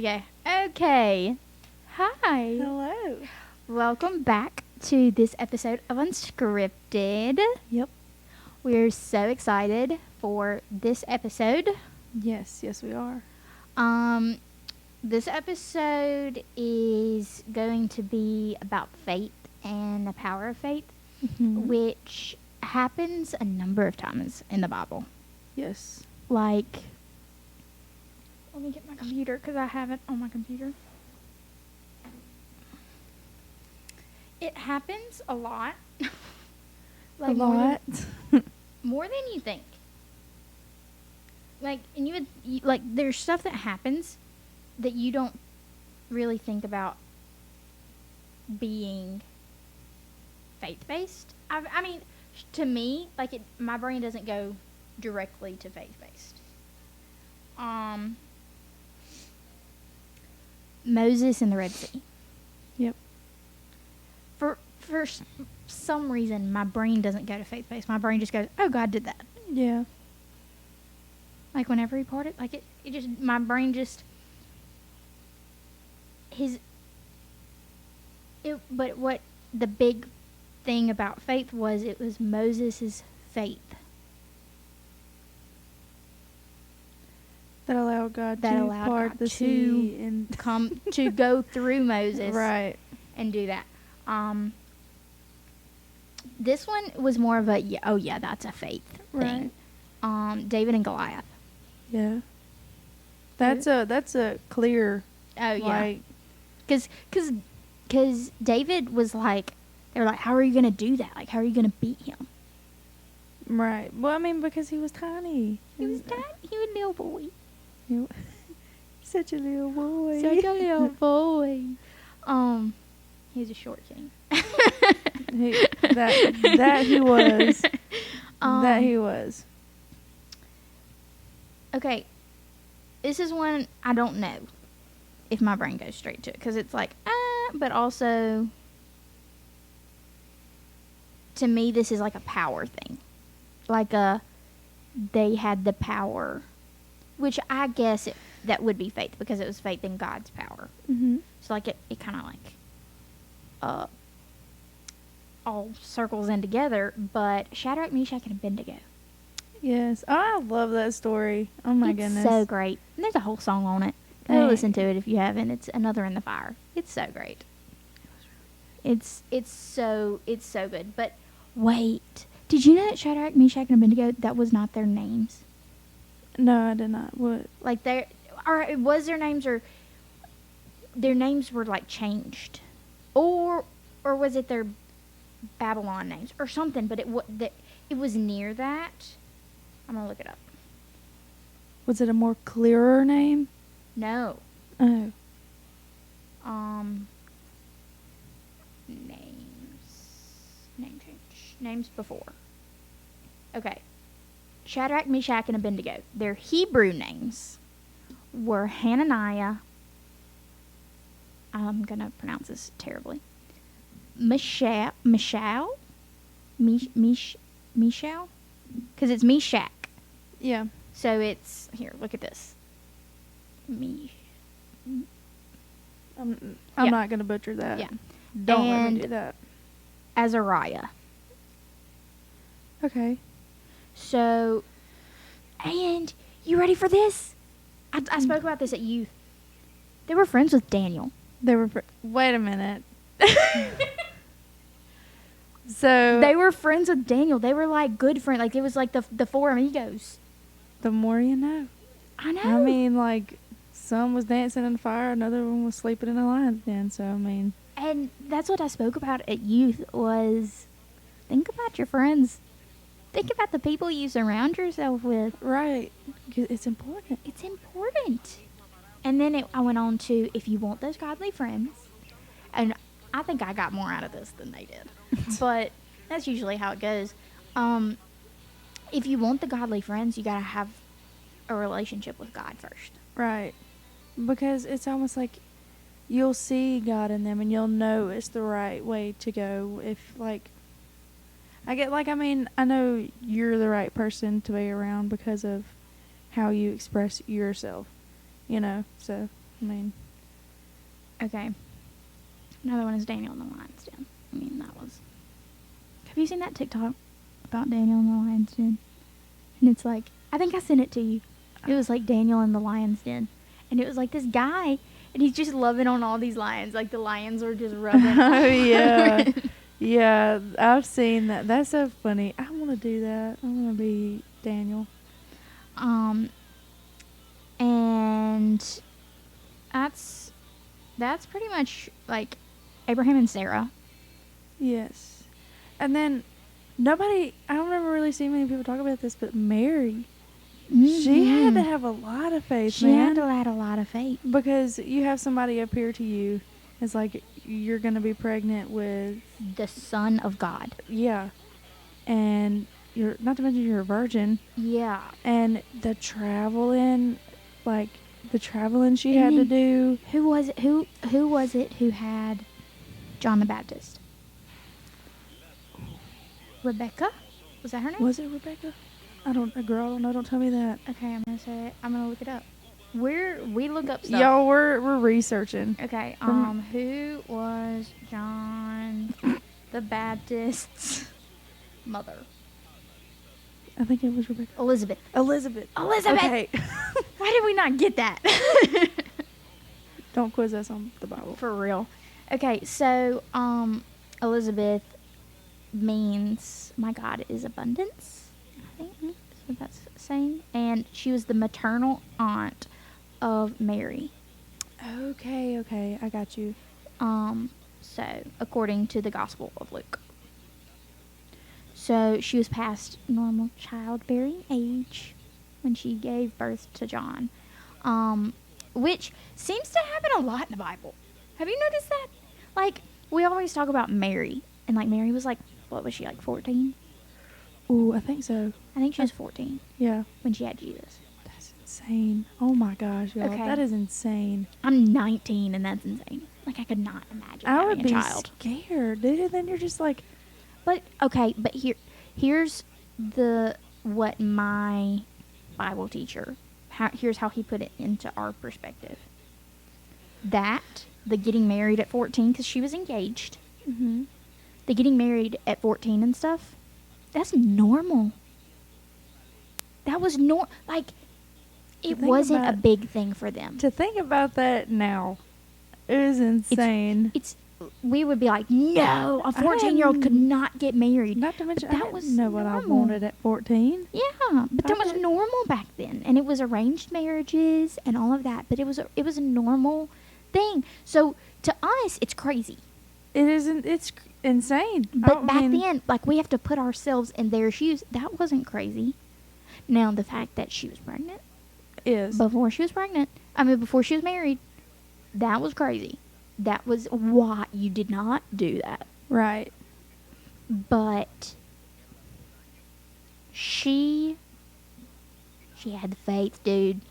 we go. Okay. Hi. Hello. Welcome back to this episode of Unscripted. Yep. We're so excited for this episode. Yes, we are. This episode is going to be about faith and the power of faith, which happens a number of times in the Bible. Yes. Like, let me get my computer because I have it on my computer. It happens a lot. A lot. More than you think. Like, and like, there's stuff that happens that you don't really think about being faith-based. I mean, to me, like, my brain doesn't go directly to faith-based. Moses and the Red Sea. Yep. For some reason, my brain doesn't go to faith-based. My brain just goes, oh, God did that. Yeah. Like, whenever he parted, like, it just, my brain just, but what the big thing about faith was, it was Moses' faith That allowed God that to allowed part God the sea and come to go through Moses right. and do that. This one was more of a, that's a faith thing. David and Goliath. Yeah. That's a clear. Oh yeah. Like, Because David was like, they were like, how are you going to do that? Like, how are you going to beat him? right. Well, I mean, because he was tiny. He was tiny. He was a little boy. Such a little boy. Such a little boy. He was a short king. That he was. That he was. Okay. This is one I don't know if my brain goes straight to it. Because it's like, but also, to me, this is like a power thing. Like they had the power. Which I guess that would be faith. Because it was faith in God's power. Mm-hmm. So like it kind of like all circles in together. But Shadrach, Meshach, and Abednego. Yes. Oh, I love that story. Oh my goodness. So great. And there's a whole song on it. Go listen to it if you haven't. It's Another in the Fire. It's so great. It's so good. But wait, did you know that Shadrach, Meshach, and Abednego, that was not their names? No, I did not. What? Like or it was their names, or their names were like changed, or was it their Babylon names or something? But it was near that. I'm gonna look it up. Was it a more clearer name? No. Oh. Name change. Names before. Okay. Shadrach, Meshach, and Abednego. Their Hebrew names were Hananiah. I'm gonna pronounce this terribly. Mishael? Because it's Meshach. Yeah. So it's, here, look at this. I'm Yeah. not going to butcher that. Yeah. Don't let And me do that. Azariah. Okay. So, and you ready for this? I spoke about this at youth. They were friends with Daniel. They were... Wait a minute. So... They were friends with Daniel. They were like good friends. Like, it was like the four amigos. The more you know. I know. I mean, like, some was dancing in the fire, another one was sleeping in a lion's den, so, I mean... And that's what I spoke about at youth was, think about your friends. Think about the people you surround yourself with. Right. It's important. It's important. And then I went on to, if you want those godly friends, and I think I got more out of this than they did. But that's usually how it goes. If you want the godly friends, you got to have a relationship with God first. Right. Because it's almost like you'll see God in them and you'll know it's the right way to go. If, like, I know you're the right person to be around because of how you express yourself, so. I mean, Okay. Another one is Daniel in the Lion's Den. I mean, that was. Have you seen that TikTok about Daniel in the Lion's Den? And it's like, I think I sent it to you. It was like Daniel in the Lion's Den. And it was like this guy, and he's just loving on all these lions. Like the lions were just rubbing. oh yeah, yeah. I've seen that. That's so funny. I want to do that. I want to be Daniel. And that's pretty much like Abraham and Sarah. Yes, and then nobody. I don't ever really see many people talk about this, but Mary. She had to have a lot of faith, She man. had to have a lot of faith. Because you have somebody appear to you. It's like you're going to be pregnant with... The Son of God. Yeah. And you're... Not to mention you're a virgin. Yeah. And the traveling... Like, the traveling she had to do. Who was it? Who was it who had John the Baptist? Rebecca? Was that her name? Was it Rebecca? I don't know. Don't tell me that. Okay, I'm gonna say it. I'm gonna look it up. We look up stuff. Y'all, we're researching. Okay. Who was John the Baptist's mother? I think it was Rebecca. Elizabeth. Elizabeth. Okay. Why did we not get that? Don't quiz us on the Bible. For real. Okay, so Elizabeth means my God is abundance. I think that's what that's saying. And she was the maternal aunt of Mary. Okay, I got you. So according to the Gospel of Luke. So she was past normal childbearing age when she gave birth to John. Which seems to happen a lot in the Bible. Have you noticed that? Like, we always talk about Mary. And like Mary was like, what was she, like 14? Ooh, I think so. I think she was 14 Yeah. when she had Jesus. That's insane. Oh my gosh, y'all. Okay. That is insane. I'm 19 and that's insane. Like, I could not imagine I having would a be child. scared, dude. Then you're just like, But okay, but here's what my Bible teacher, here's how he put it into our perspective. That the getting married at 14 because she was engaged. mm-hmm. The getting married at 14 and stuff. That's normal. That was like it wasn't a big thing for them. To think about that now is insane. It's we would be like, no, a 14-year-old could not get married. Not to mention, But I didn't know what I wanted at 14. Yeah, but that was normal back then, and it was arranged marriages and all of that. But it was a normal thing. So to us, it's crazy. It isn't. It's insane. But back then, like, we have to put ourselves in their shoes. That wasn't crazy. Now the fact that she was pregnant is before she was married, that was crazy. That was why you did not do that. right. But she had the faith, dude.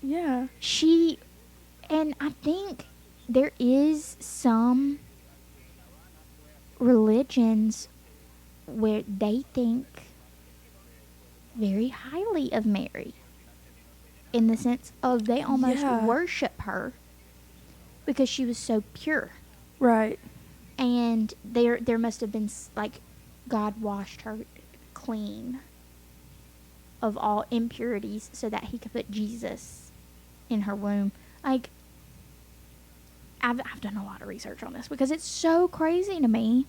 Yeah. And I think there is some religions where they think very highly of Mary, in the sense of they almost worship her because she was so pure. Right. And there must have been like God washed her clean of all impurities so that he could put Jesus in her womb. Like, I've done a lot of research on this because it's so crazy to me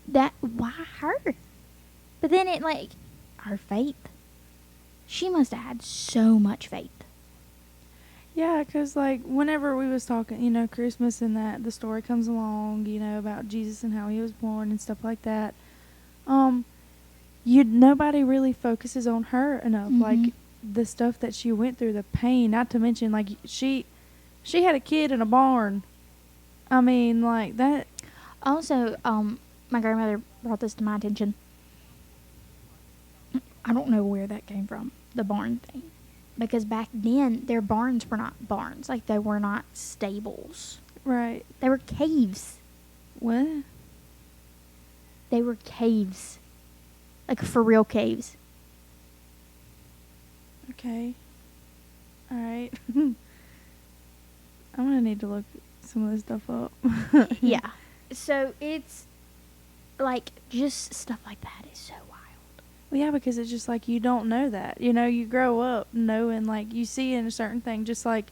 that why her? But then it, like, her faith. She must have had so much faith. Yeah, because, like, whenever we was talking, Christmas and that, the story comes along, about Jesus and how he was born and stuff like that. Nobody really focuses on her enough. Mm-hmm. Like, the stuff that she went through, the pain, not to mention, like, she had a kid in a barn. I mean, like, that. Also, my grandmother brought this to my attention. I don't know where that came from, the barn thing. Because back then, their barns were not barns. Like, they were not stables. Right. They were caves. What? They were caves. Like, for real caves. Okay. All right. I'm gonna need to look some of this stuff up. Yeah. So it's like just stuff like that is so wild. Well, yeah, because it's just like you don't know that. You know, you grow up knowing, like, you see in a certain thing, just like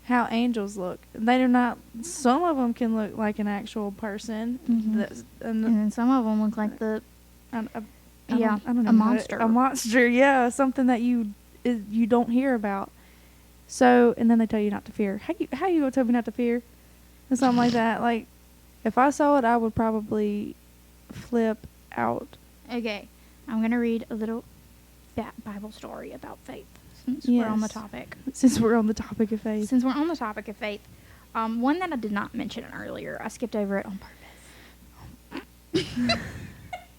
how angels look. They do not. Some of them can look like an actual person. Mhm. And then some of them look like the I yeah, don't know a monster. A monster, yeah, something that you don't hear about. So, and then they tell you not to fear. How you gonna tell me not to fear? Or something like that. Like, if I saw it, I would probably flip out. Okay, I'm gonna read a little Bible story about faith since we're on the Yes. topic. Since we're on the topic of faith. Since we're on the topic of faith, one that I did not mention earlier, I skipped over it on purpose.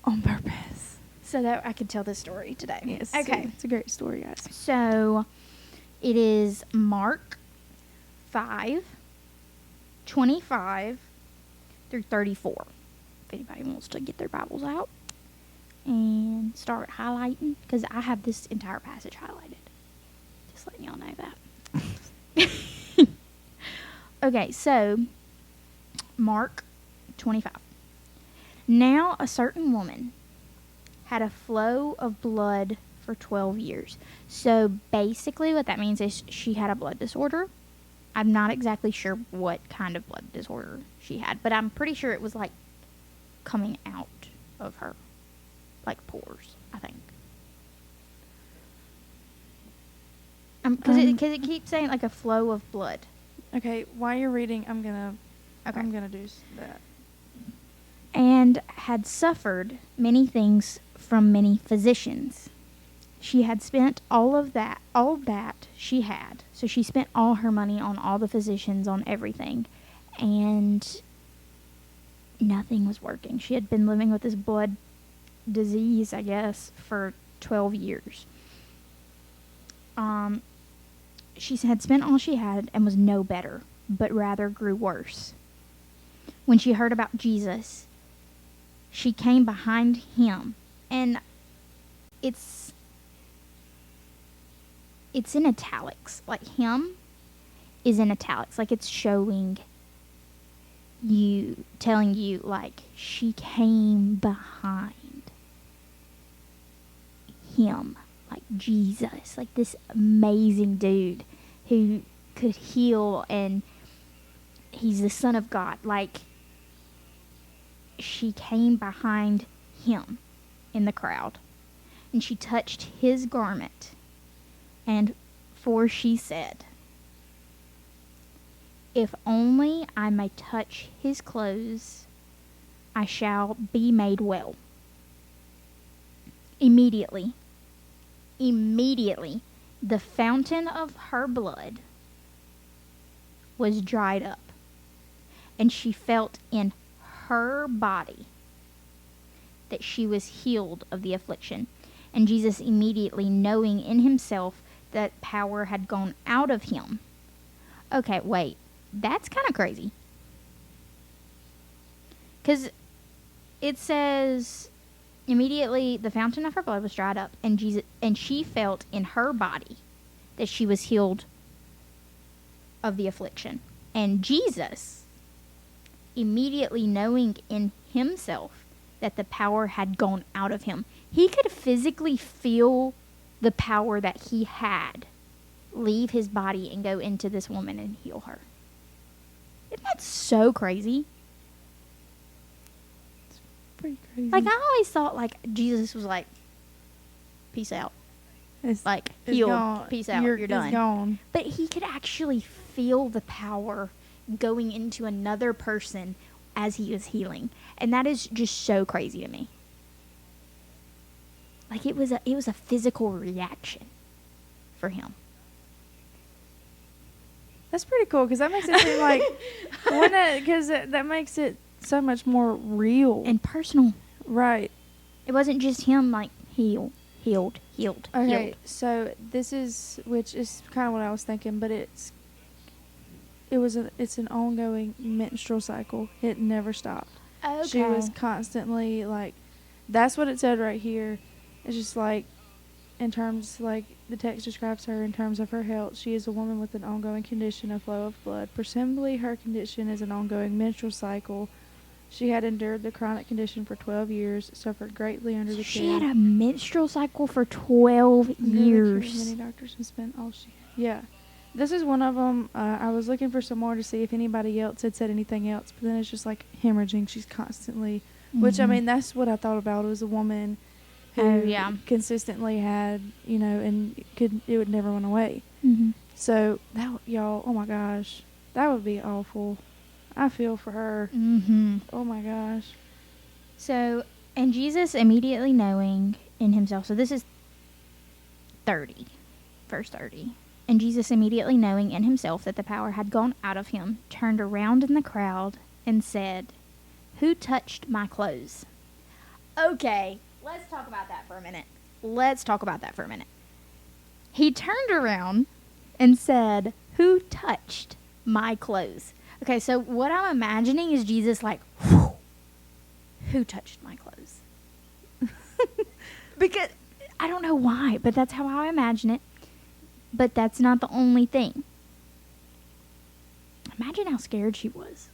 On purpose. So that I could tell this story today. Yes. Okay. It's a great story, guys. So it is Mark 5:25 through 34. If anybody wants to get their Bibles out and start highlighting, because I have this entire passage highlighted. Just letting y'all know that. Okay, so Mark 25. Now a certain woman had a flow of blood for 12 years. So basically what that means is she had a blood disorder. I'm not exactly sure what kind of blood disorder she had, but I'm pretty sure it was like coming out of her, like pores, I think. Because it keeps saying like a flow of blood. Okay, while you're reading, I'm gonna do that. And had suffered many things from many physicians. She had spent all that she had. So she spent all her money on all the physicians, on everything. And nothing was working. She had been living with this blood disease, I guess, for 12 years. She had spent all she had and was no better, but rather grew worse. When she heard about Jesus, she came behind him, and it's in italics. Like, him is in italics. Like, it's showing you, telling you, like, she came behind him, like Jesus, like this amazing dude who could heal, and he's the Son of God. Like, she came behind him in the crowd, and she touched his garment, and for she said, "If only I may touch his clothes, I shall be made well." Immediately, the fountain of her blood was dried up, and she felt in her body that she was healed of the affliction. And Jesus, immediately knowing in himself that power had gone out of him. Okay, wait, that's kind of crazy. Because it says, immediately the fountain of her blood was dried up, and she felt in her body that she was healed of the affliction. And Jesus, immediately knowing in himself that the power had gone out of him, he could physically feel the power that he had leave his body and go into this woman and heal her. Isn't that so crazy? Pretty crazy. Like, I always thought, like, Jesus was like, peace out. It's Like, it's healed, gone. peace out, you're done. It's gone. But he could actually feel the power going into another person as he was healing. And that is just so crazy to me. Like, it was a physical reaction for him. That's pretty cool, because that makes it seem like because that makes it so much more real And personal. right. It wasn't just him, like, healed. Okay, Healed. so this is, which is kind of what I was thinking, but it's an ongoing menstrual cycle. It never stopped. Okay. She was constantly, like, that's what it said right here. It's just like in terms, like, the text describes her in terms of her health. She is a woman with an ongoing condition of flow of blood. Presumably, her condition is an ongoing menstrual cycle. She had endured the chronic condition for 12 years, suffered greatly under the She care. had a menstrual cycle for 12 Under the care of years. many doctors and spent all she had. Yeah. This is one of them. I was looking for some more to see if anybody else had said anything else, but then it's just like hemorrhaging. She's constantly, which, I Mhm. mean, that's what I thought about. It was a woman who Oh, yeah. consistently had, you know, and it would never went away. Mhm. So, y'all, oh my gosh, that would be awful. I feel for her. Mhm. Oh my gosh. So, and Jesus immediately knowing in himself, so this is 30, verse 30. And Jesus immediately knowing in himself that the power had gone out of him, turned around in the crowd and said, "Who touched my clothes?" Okay, let's talk about that for a minute. He turned around and said, "Who touched my clothes?" Okay, so what I'm imagining is Jesus like, "Whew, who touched my clothes?" Because I don't know why, but that's how I imagine it. But that's not the only thing. Imagine how scared she was.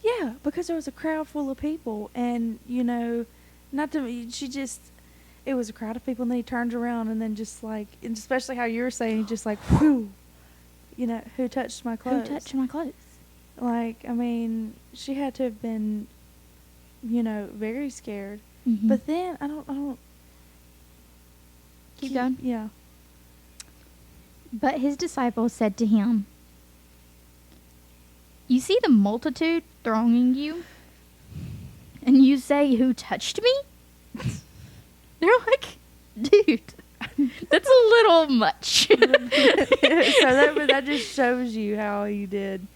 Yeah, because there was a crowd full of people, and, you know, it was a crowd of people, and then he turned around, and then just like, and especially how you were saying, just like, whew, you know, who touched my clothes? Who touched my clothes? Like, I mean, she had to have been, you know, very scared. Mhm. But then, I don't. Keep going. Yeah. But his disciples said to him, "You see the multitude thronging you, and you say, 'Who touched me?'" They're like, "Dude, that's a little much." So that just shows you how he did.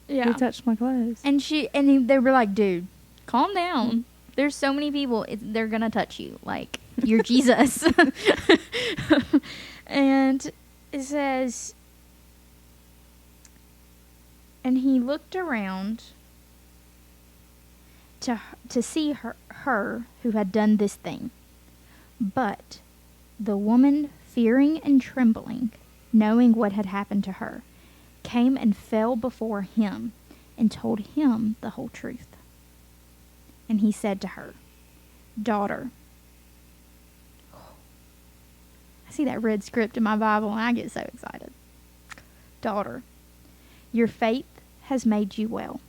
Yeah. He touched my clothes. They were like, "Dude, calm down. There's so many people. They're gonna touch you. Like, you're Jesus." And it says, and he looked around to see her who had done this thing. But the woman, fearing and trembling, knowing what had happened to her, came and fell before him and told him the whole truth. And he said to her, "Daughter," I see that red script in my Bible and I get so excited. "Daughter, your faith has made you well.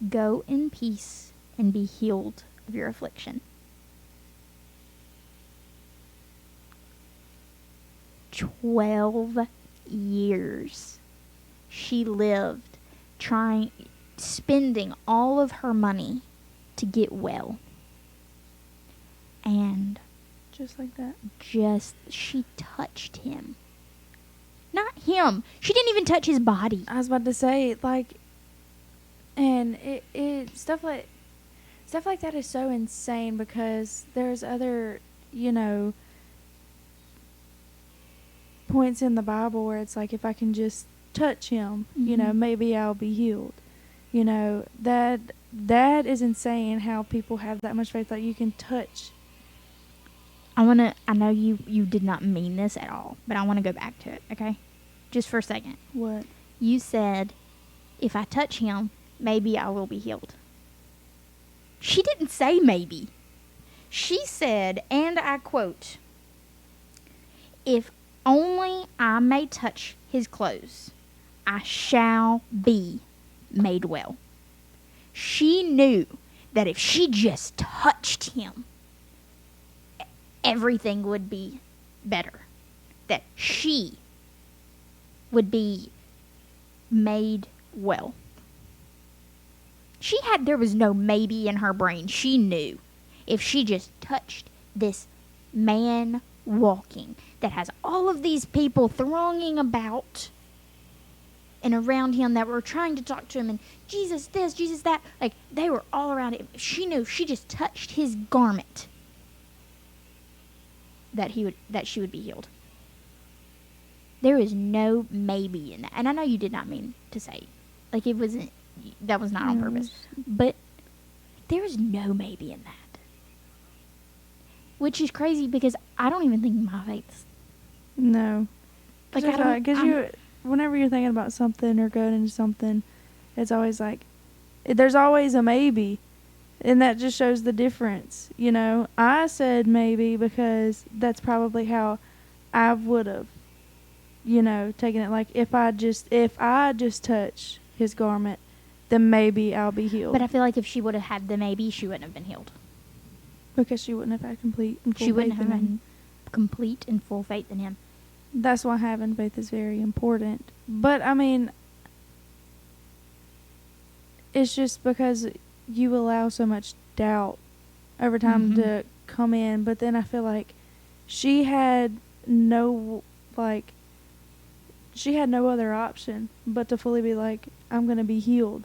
Go in peace and be healed of your affliction." 12 years she lived spending all of her money to get well. And Just like that. she touched him. Not him. She didn't even touch his body. I was about to say, like, and stuff like that is so insane because there's other, you know, points in the Bible where it's like, if I can just touch him, you know, Mhm. maybe I'll be healed. You know, that is insane how people have that much faith that you can touch. I know you did not mean this at all, but I want to go back to it, okay? Just for a second. What? You said, "If I touch him, maybe I will be healed." She didn't say maybe. She said, and I quote, "If only I may touch his clothes, I shall be made well." She knew that if she just touched him, everything would be better. That she would be made well. There was no maybe in her brain. She knew if she just touched this man walking that has all of these people thronging about and around him that were trying to talk to him, and Jesus this, Jesus that, like, they were all around him. She knew if she just touched his garment that she would be healed. There is no maybe in that. And I know you did not mean to say, like, that was not on purpose. But there is no maybe in that. Which is crazy because I don't even think my faith's No. like I don't. Because you, whenever you're thinking about something or going into something, it's always like, there's always a maybe. And that just shows the difference. You know, I said maybe because that's probably how I would have, you know, taken it. Like, if I just touch his garment, then maybe I'll be healed. But I feel like if she would have had the maybe, she wouldn't have been healed. Because she wouldn't have had complete and full She wouldn't faith have in him. had complete and full faith in him. That's why having faith is very important. But, I mean, it's just because you allow so much doubt over time to come in. But then I feel like she had no other option but to fully be like, I'm going to be healed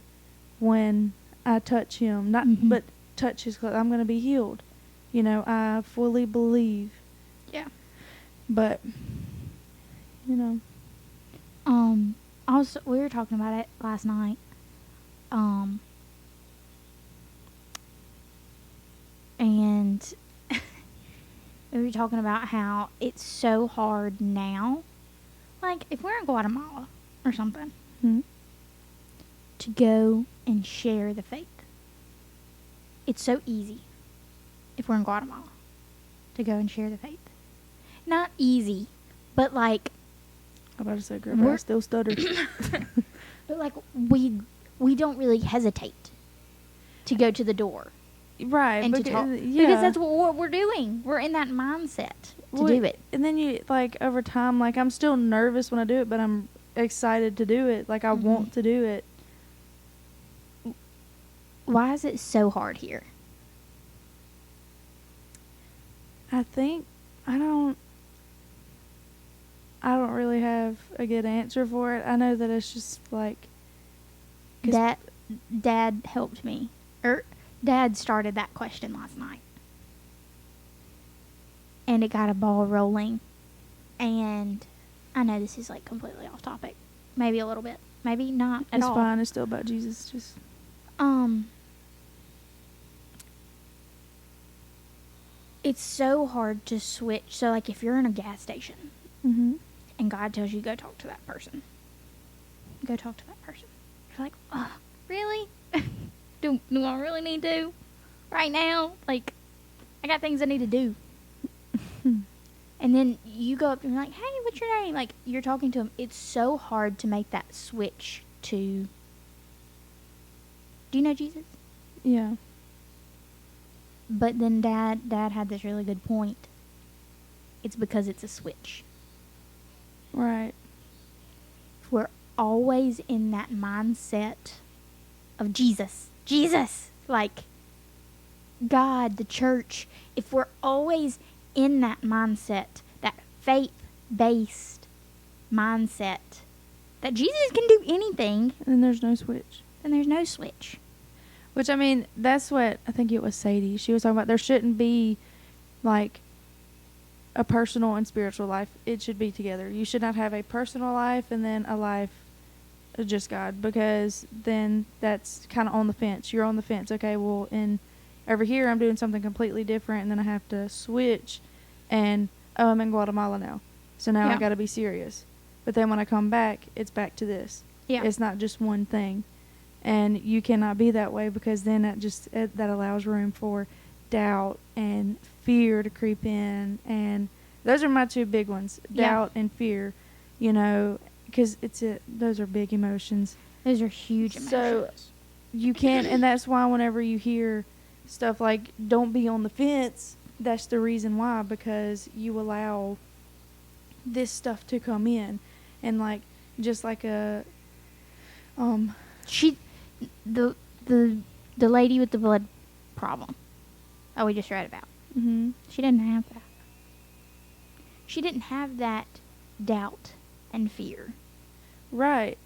when I touch him. But touch his clothes. I'm going to be healed. You know, I fully believe. Yeah. But, you know. We were talking about it last night. And we were talking about how it's so hard now. Like, if we're in Guatemala or something, to go and share the faith. It's so easy if we're in Guatemala to go and share the faith. Not easy, but like, I'm about to say, girl, but I still stutter. but like we don't really hesitate to go to the door. Right. And to talk. Because that's what we're doing. We're in that mindset to do it. And then you, like, over time, like, I'm still nervous when I do it, but I'm excited to do it. Like, I want to do it. Why is it so hard here? I think I don't really have a good answer for it. I know that it's just like Dad helped me. Dad started that question last night. And it got a ball rolling. And I know this is like completely off topic. Maybe a little bit. Maybe not at all. It's fine. It's still about Jesus. Just it's so hard to switch. So like if you're in a gas station and God tells you go talk to that person. Go talk to that person. You're like, oh, really? Do I really need to? Right now? Like, I got things I need to do. And then you go up and you're like, hey, what's your name? Like, you're talking to him. It's so hard to make that switch to, do you know Jesus? Yeah. But then Dad had this really good point. It's because it's a switch. Right. We're always in that mindset of Jesus, like God, the church. If we're always in that mindset, that faith-based mindset, that Jesus can do anything, And there's no switch. then there's no switch. Which, I mean, that's what I think it was Sadie. She was talking about there shouldn't be, like, a personal and spiritual life. It should be together. You should not have a personal life and then a life of just God, because then that's kind of on the fence. You're on the fence. Okay, well, over here I'm doing something completely different, and then I have to switch, and I'm in Guatemala now. So now I got to be serious. But then when I come back, it's back to this. Yeah. It's not just one thing. And you cannot be that way, because then that allows room for doubt and fear to creep in. And those are my two big ones, doubt and fear, you know, because those are big emotions. Those are huge emotions. So you can't, and that's why whenever you hear stuff like, don't be on the fence, that's the reason why, because you allow this stuff to come in. And like, just like the lady with the blood problem that we just read about. She didn't have that. She didn't have that doubt and fear. Right.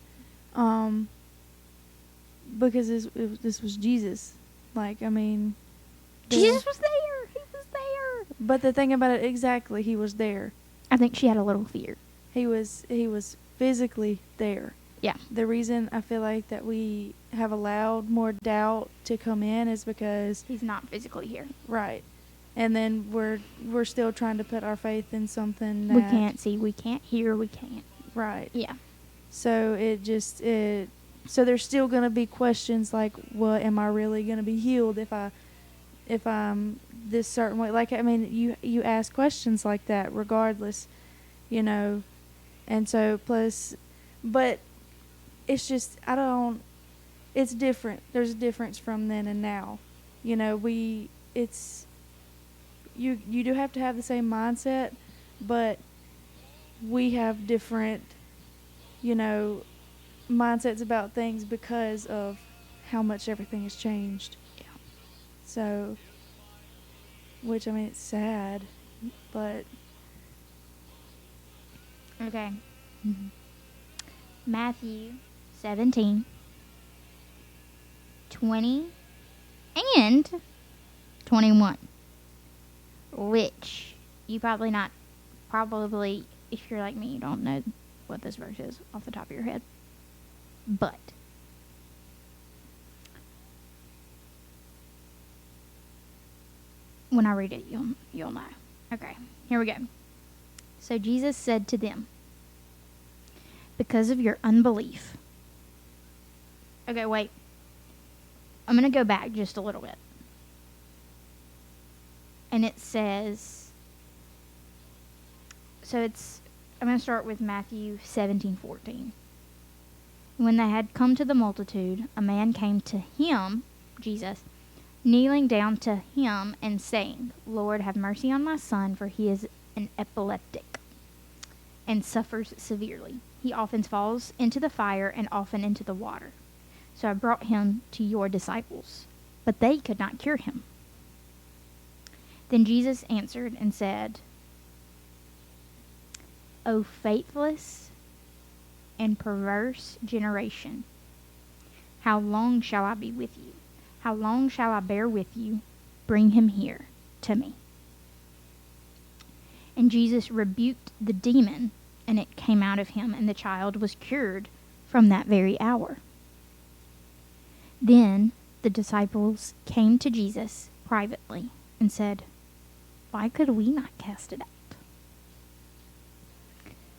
Because this was Jesus. Like, I mean, Jesus was there. He was there. But the thing about it, exactly, he was there. I think she had a little fear. He was physically there. Yeah. The reason I feel like that we have allowed more doubt to come in is because he's not physically here. Right. and then we're still trying to put our faith in something that We can't see, we can't hear, we can't. right. Yeah. So so there's still going to be questions like, what am I really going to be healed if I'm this certain way? Like, I mean, you ask questions like that regardless, you know. And so but it's just, it's different. There's a difference from then and now. You know, you do have to have the same mindset, but we have different, you know, mindsets about things because of how much everything has changed. Yeah. So, which, I mean, it's sad, but Okay. Matthew 17, 20, and 21. Which you probably, if you're like me, you don't know what this verse is off the top of your head. But when I read it, you'll know. Okay, here we go. So Jesus said to them, because of your unbelief. Okay, wait. I'm going to go back just a little bit. And it says, I'm going to start with Matthew 17:14. When they had come to the multitude, a man came to him, Jesus, kneeling down to him and saying, Lord, have mercy on my son, for he is an epileptic and suffers severely. He often falls into the fire and often into the water. So I brought him to your disciples, but they could not cure him. Then Jesus answered and said, O faithless and perverse generation, how long shall I be with you? How long shall I bear with you? Bring him here to me. And Jesus rebuked the demon, and it came out of him, and the child was cured from that very hour. Then the disciples came to Jesus privately and said, Why could we not cast it out?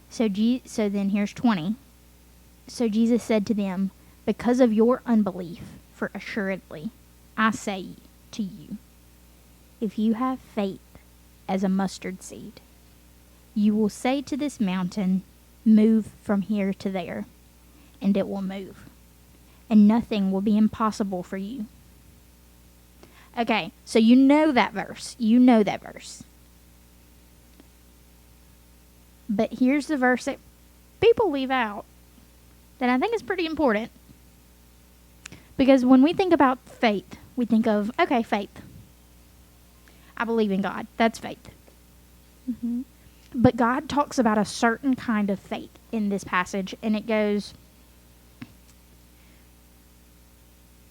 So then here's 20. So Jesus said to them, Because of your unbelief, for assuredly I say to you, if you have faith as a mustard seed, you will say to this mountain, Move from here to there, and it will move, and nothing will be impossible for you. Okay, so you know that verse. But here's the verse that people leave out that I think is pretty important. Because when we think about faith, we think of, okay, faith. I believe in God. That's faith. mm-hmm. But God talks about a certain kind of faith in this passage, and it goes,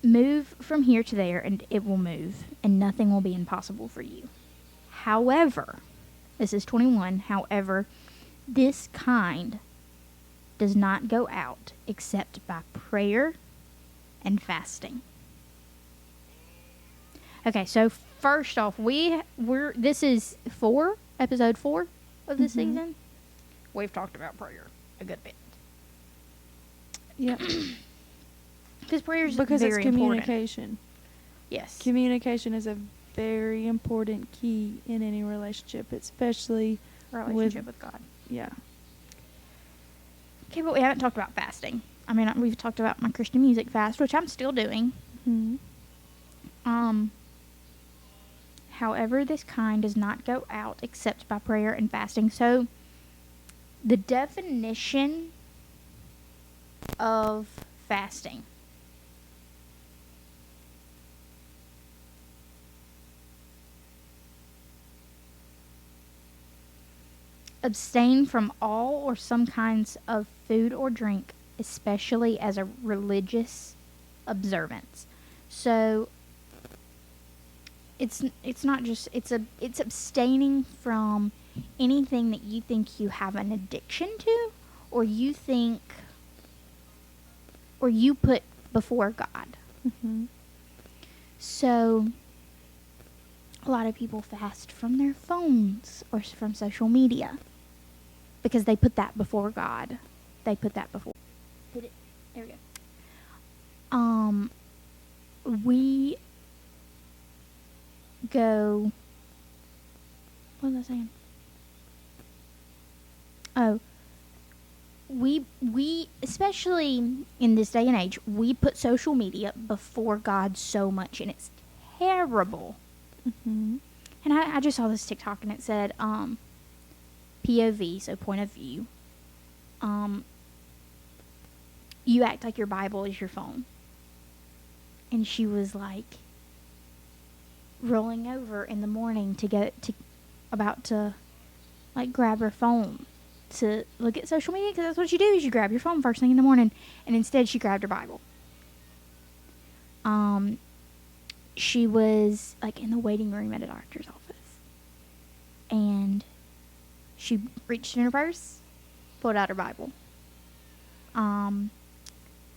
move from here to there, and it will move, and nothing will be impossible for you. However, this is 21, however, this kind does not go out except by prayer and fasting. Okay, so first off, this is episode 4 of this season. We've talked about prayer a good bit. Yep. Because prayer is because very it's communication. Important. Yes. Communication is a very important key in any relationship, especially relationship with God. Yeah. Okay, but we haven't talked about fasting. I mean, we've talked about my Christian music fast, which I'm still doing. Mm-hmm. However, this kind does not go out except by prayer and fasting. So, the definition of fasting. Abstain from all or some kinds of food or drink, especially as a religious observance. So it's not just it's abstaining from anything that you think you have an addiction to, or you put before God. Mm-hmm. So a lot of people fast from their phones or from social media because they put that before God. They put that before. Hit it. There we go. We go. What was I saying? Oh, we especially in this day and age, we put social media before God so much, and it's terrible. Mm-hmm. And I just saw this TikTok, and it said POV, so point of view. You act like your Bible is your phone. And she was like rolling over in the morning about to like grab her phone to look at social media, because that's what you do, is you grab your phone first thing in the morning. And instead she grabbed her Bible. She was like in the waiting room at a doctor's office, and she reached in her purse, pulled out her Bible.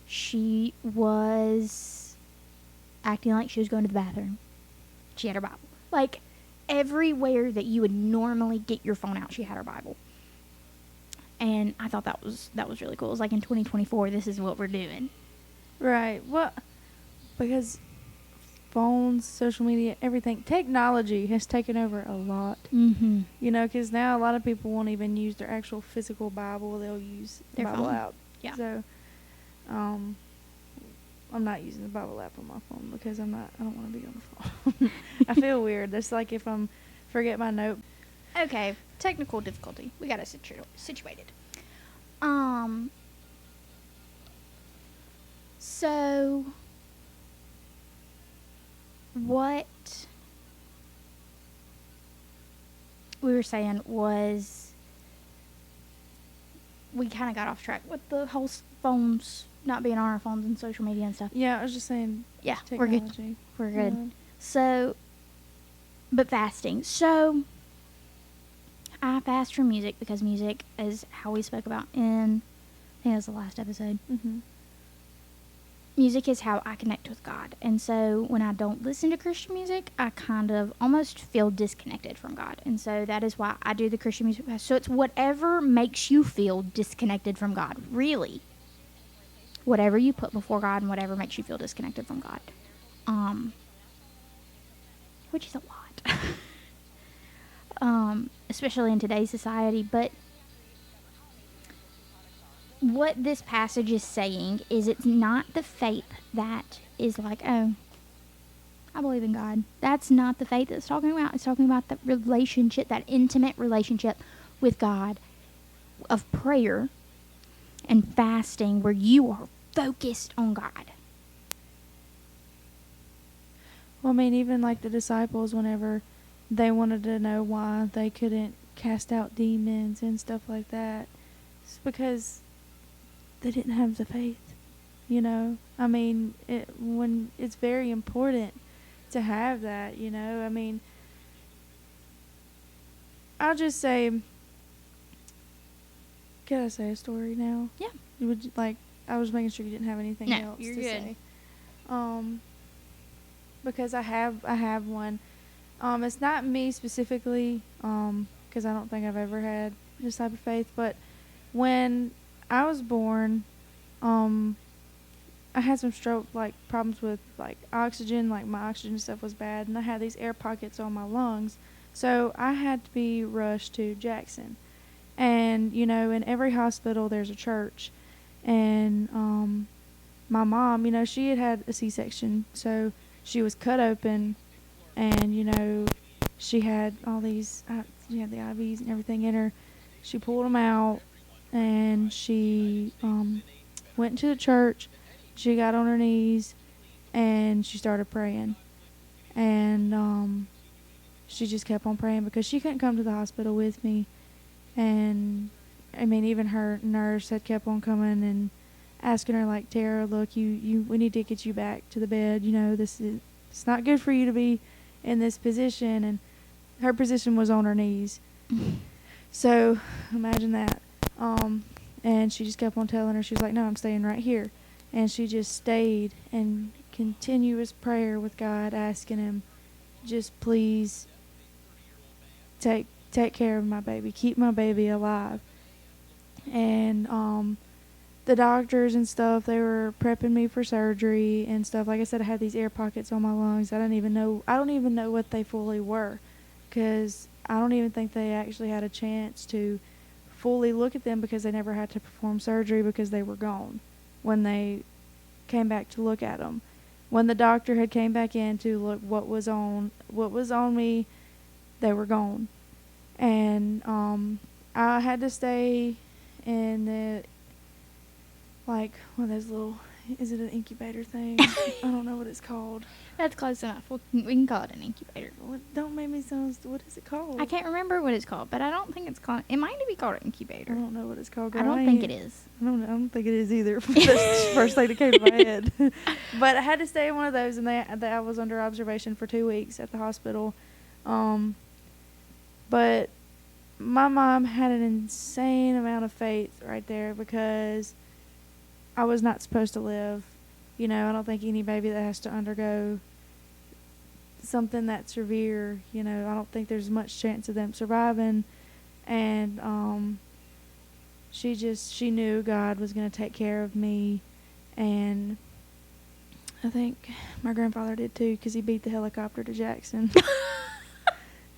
She was acting like she was going to the bathroom. She had her Bible. Like, everywhere that you would normally get your phone out, she had her Bible. And I thought that was really cool. It was like, in 2024, this is what we're doing. Right. Well, because phones, social media, everything, technology has taken over a lot. Mm-hmm. You know, because now a lot of people won't even use their actual physical Bible. They'll use the Their Bible phone. app. Yeah. So, I'm not using the Bible app on my phone because I don't want to be on the phone. I feel weird. That's like if I'm forget my note. Okay, technical difficulty. We got it situated. So what we were saying was, we kind of got off track with the whole phones not being on our phones and social media and stuff. Yeah, I was just saying. Yeah, technology. We're good. Yeah. So, but fasting. So, I fast from music because music is how we spoke about in, I think that was the last episode. Mm-hmm. Music is how I connect with God. And so when I don't listen to Christian music, I kind of almost feel disconnected from God. And so that is why I do the Christian music fast. So it's whatever makes you feel disconnected from God, really. Whatever you put before God and whatever makes you feel disconnected from God. Which is a lot. Especially in today's society. But what this passage is saying is, it's not the faith that is like, oh, I believe in God. That's not the faith it's talking about. It's talking about that relationship, that intimate relationship with God, of prayer and fasting, where you are focused on God. Well, I mean, even like the disciples, whenever they wanted to know why they couldn't cast out demons and stuff like that, it's because they didn't have the faith. You know, I mean, when it's very important to have that. You know, I mean, I'll just say, can I say a story now? Yeah. You would like. I was making sure you didn't have anything No, else you're to good. say. Because I have one. It's not me specifically, because I don't think I've ever had this type of faith. But when I was born, I had some stroke problems with oxygen. Like my oxygen stuff was bad, and I had these air pockets on my lungs. So I had to be rushed to Jackson. And you know, in every hospital there's a church. And my mom, you know, she had a C-section, so she was cut open, and you know, she had all these, she had the IVs and everything in her. She pulled them out, and she went into the church. She got on her knees, and she started praying, and she just kept on praying because she couldn't come to the hospital with me. And I mean, even her nurse had kept on coming and asking her, like, Tara, look, we need to get you back to the bed. You know, it's not good for you to be in this position. And her position was on her knees. So imagine that. And she just kept on telling her, she was like, no, I'm staying right here. And she just stayed in continuous prayer with God, asking him just please take care of my baby, keep my baby alive. And the doctors and stuff, they were prepping me for surgery and stuff. Like I said, I had these air pockets on my lungs. I don't even know what they fully were, because I don't even think they actually had a chance to fully look at them, because they never had to perform surgery because they were gone when they came back to look at them. When the doctor had came back in to look what was on me, they were gone. And I had to stay in the, like, one of those little, is it an incubator thing? I don't know what it's called. That's close enough. We can call it an incubator. Don't make me sound, what is it called? I can't remember what it's called, but I don't think it's called. It might be called an incubator. I don't know what it's called. I don't think it is. I don't think it is either. That's the first thing that came to my head. But I had to stay in one of those, and I was under observation for 2 weeks at the hospital. But my mom had an insane amount of faith right there, because I was not supposed to live. You know, I don't think any baby that has to undergo something that severe, you know, I don't think there's much chance of them surviving. And she knew God was going to take care of me, and I think my grandfather did too, because he beat the helicopter to Jackson.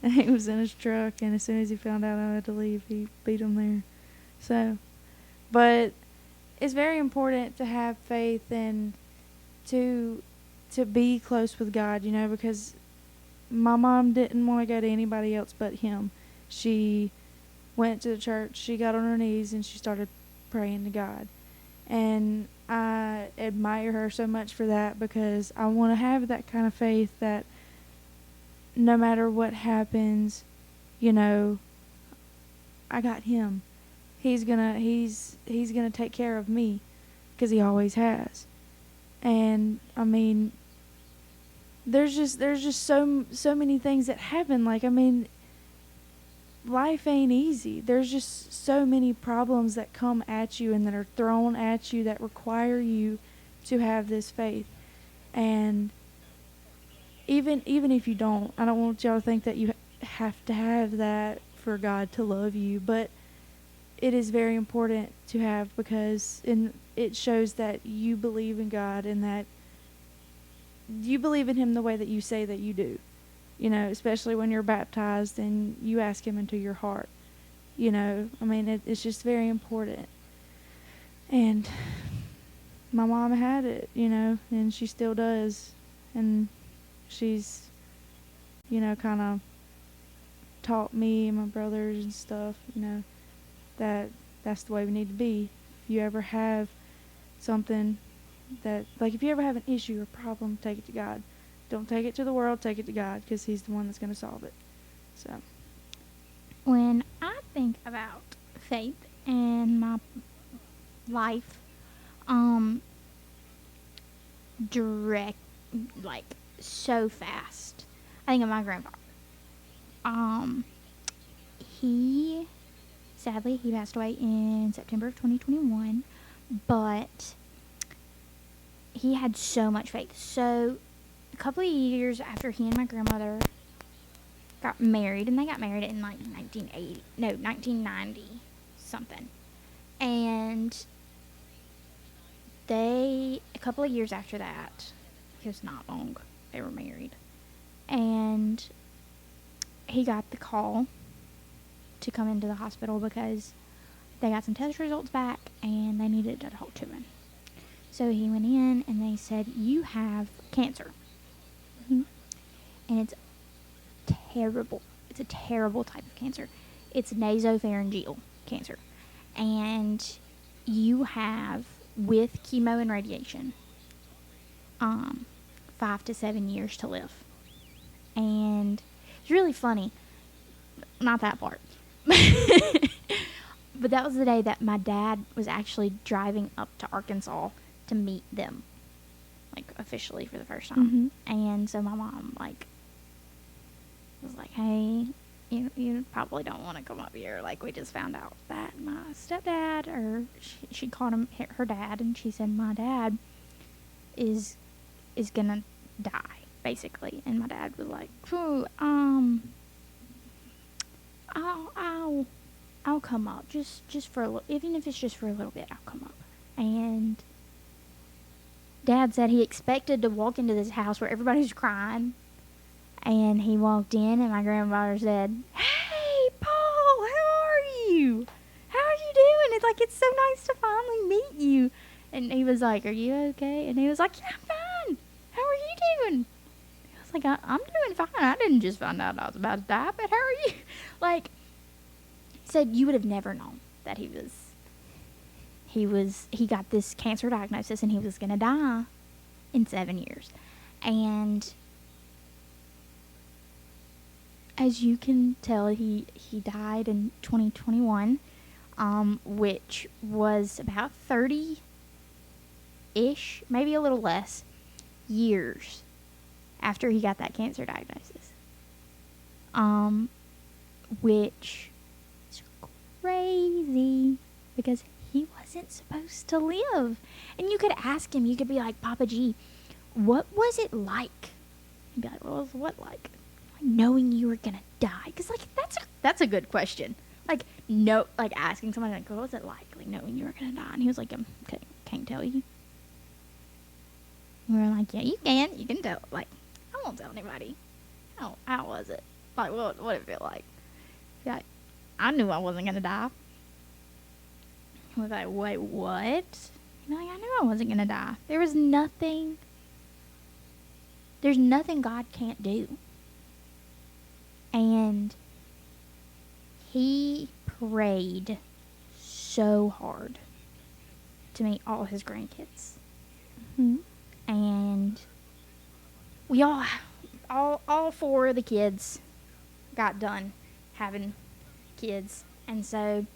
And he was in his truck, and as soon as he found out I had to leave, he beat him there. So, but it's very important to have faith and to be close with God, you know, because my mom didn't want to go to anybody else but him. She went to the church, she got on her knees, and she started praying to God. And I admire her so much for that, because I want to have that kind of faith that no matter what happens, you know, I got him. He's gonna take care of me, because he always has. And I mean, there's just so many things that happen. Like, I mean, life ain't easy. There's just so many problems that come at you and that are thrown at you that require you to have this faith. And even if you don't, I don't want y'all to think that you have to have that for God to love you, but it is very important to have, because it shows that you believe in God, and that you believe in him the way that you say that you do. You know, especially when you're baptized and you ask him into your heart. You know, I mean, it's just very important. And my mom had it, you know, and she still does. And she's, you know, kind of taught me and my brothers and stuff, you know, that's the way we need to be. If you ever have something that, like, if you ever have an issue or problem, take it to God. Don't take it to the world, take it to God, because he's the one that's going to solve it. So, when I think about faith in my life, direct, like, so fast, I think of my grandfather. Sadly, he passed away in September of 2021, but he had so much faith. So, a couple of years after he and my grandmother got married, and they got married in like 1990 something, and a couple of years after that, it was not long, they were married, and he got the call to come into the hospital because they got some test results back and they needed to talk to him. So he went in and they said, "You have cancer." And it's terrible. It's a terrible type of cancer. It's nasopharyngeal cancer. And you have, with chemo and radiation, 5 to 7 years to live. And it's really funny. Not that part. But that was the day that my dad was actually driving up to Arkansas to meet them, like, officially for the first time. And so my mom, like, was like, "Hey, you probably don't want to come up here. Like, we just found out that my stepdad," or she called him her dad, and she said, "My dad is gonna die." basically. And my dad was like, "Phew, I'll come up just for a little, even if it's just for a little bit, I'll come up." And Dad said he expected to walk into this house where everybody's crying, and he walked in, and my grandmother said, "Hey, Paul, how are you? How are you doing? It's like, it's so nice to finally meet you." And he was like, "Are you okay?" And he was like, "Yeah, I'm fine. How are you doing?" I was like, I'm doing fine. I didn't just find out I was about to die, but how are you?" Like, said you would have never known that he got this cancer diagnosis and he was going to die in 7 years. And as you can tell, he died in 2021, which was about 30-ish, maybe a little less, years after he got that cancer diagnosis. Which is crazy because he wasn't supposed to live. And you could ask him, you could be like, "Papa G, what was it like?" He'd be like, "What was what like?" Knowing you were gonna die. Because, like, that's a good question. Like, no, like, asking somebody, like, "What was it like knowing you were gonna die?" And he was like, can't tell you." And we were like, "Yeah, you can tell." Like, "I won't tell anybody." How was it? Like, what did it feel like? Yeah, I knew I wasn't gonna die. I was like, "Wait, what?" You know, like, I knew I wasn't gonna die. There's nothing God can't do. And he prayed so hard to meet all his grandkids. Mm-hmm. And we all four of the kids got done having kids. And so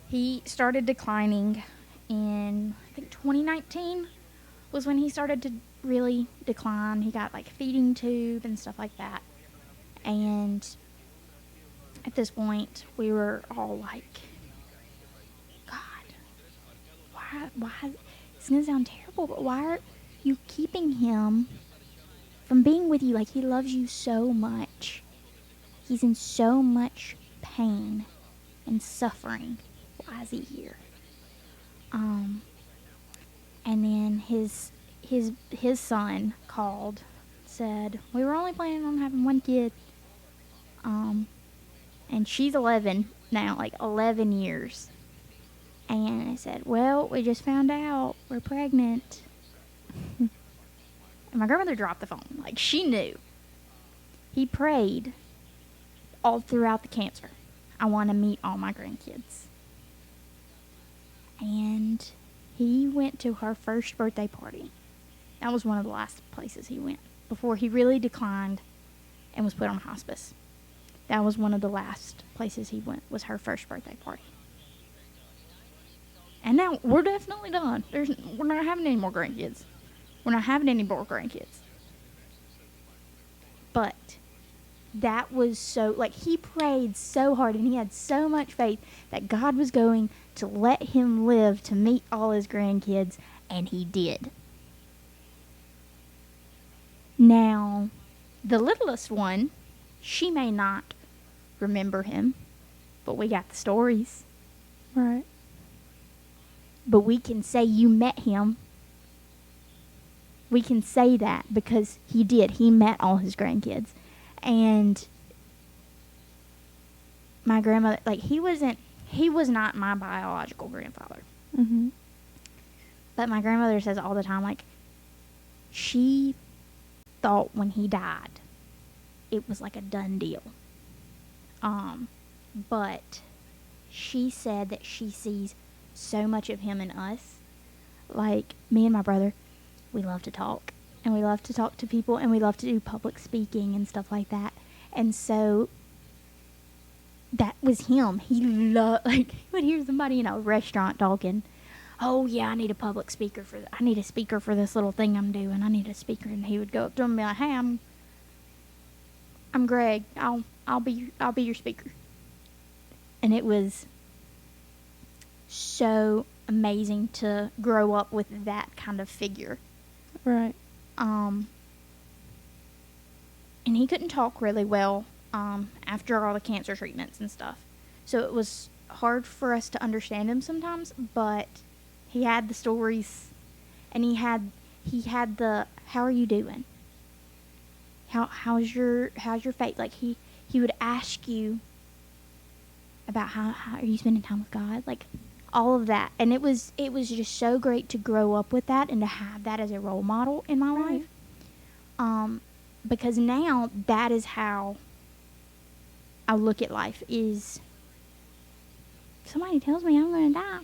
he started declining in, I think, 2019 was when he started to really decline. He got, like, feeding tube and stuff like that. And at this point, we were all like, "God, why, it's going to sound terrible, but why are you keeping him from being with you? Like, he loves you so much. He's in so much pain and suffering. Why is he here?" And then his son called, said, "We were only planning on having one kid." And she's 11 now, like 11 years. And I said, "Well, we just found out we're pregnant." And my grandmother dropped the phone. Like, she knew. He prayed all throughout the cancer, "I want to meet all my grandkids." And he went to her first birthday party. That was one of the last places he went before he really declined and was put on hospice. That was one of the last places he went, was her first birthday party. And now we're definitely done. We're not having any more grandkids. We're not having any more grandkids. But that was so, like, he prayed so hard and he had so much faith that God was going to let him live to meet all his grandkids, and he did. Now, the littlest one, she may not remember him, but we got the stories. Right. But we can say you met him. We can say that because he did. He met all his grandkids. And my grandmother, like, he was not my biological grandfather. Mm-hmm. But my grandmother says all the time, like, she thought when he died, it was like a done deal. But she said that she sees so much of him in us. Like, me and my brother, we love to talk. And we love to talk to people. And we love to do public speaking and stuff like that. And so that was him. He loved, like, he would hear somebody in a restaurant talking. "Oh, yeah, I need a public speaker I need a speaker for this little thing I'm doing. I need a speaker." And he would go up to him and be like, "Hey, I'm Greg. I'll be your speaker." And it was so amazing to grow up with that kind of figure. Right. he couldn't talk really well after all the cancer treatments and stuff. So it was hard for us to understand him sometimes, but he had the stories, and he had the how are you doing? How's your faith? Like he would ask you about how are you spending time with God? Like all of that. And it was just so great to grow up with that and to have that as a role model in my life. Because now that is how I look at life is if somebody tells me I'm going to die,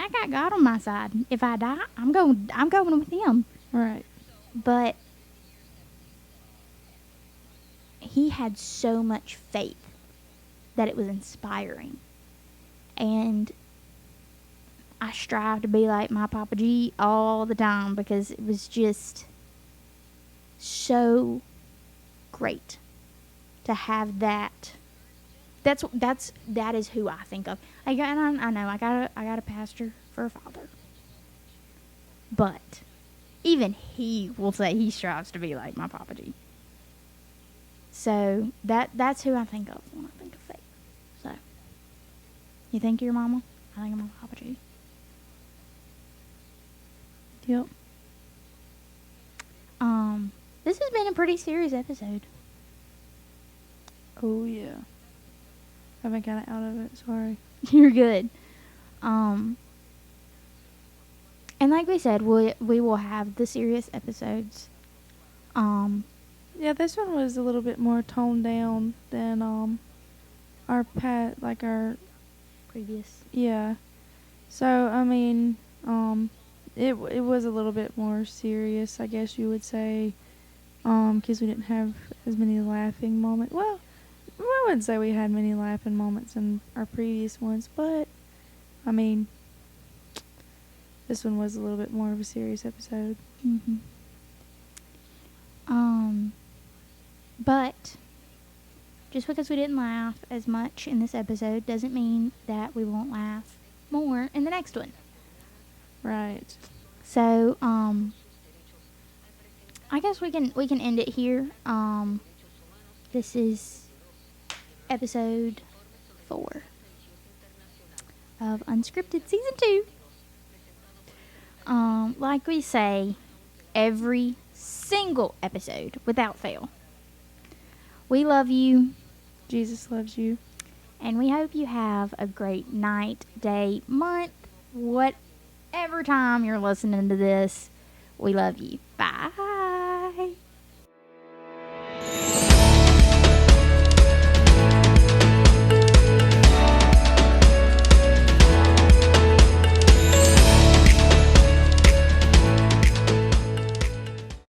I got God on my side. If I die, I'm going with him. Right. But he had so much faith that it was inspiring. And I strive to be like my Papa G all the time because it was just so great to have that. That is who I think of. I know I got a pastor for a father, but even he will say he strives to be like my Papa G. So that's who I think of when I think of faith. So you think of your mama? I think of my Papa G. Yep. This has been a pretty serious episode. Oh yeah. I've been kind of out of it. Sorry. You're good. And like we said, we will have the serious episodes. Yeah, this one was a little bit more toned down than our Previous. Yeah. So I mean, it was a little bit more serious, I guess you would say, because we didn't have as many laughing moments. Well, I wouldn't say we had many laughing moments in our previous ones, but I mean, this one was a little bit more of a serious episode. Mm-hmm. But just because we didn't laugh as much in this episode doesn't mean that we won't laugh more in the next one. Right. So, I guess we can end it here. This is episode 4 of Unscripted Season 2. Like we say, every single episode, without fail. We love you. Jesus loves you. And we hope you have a great night, day, month, whatever time you're listening to this. We love you. Bye.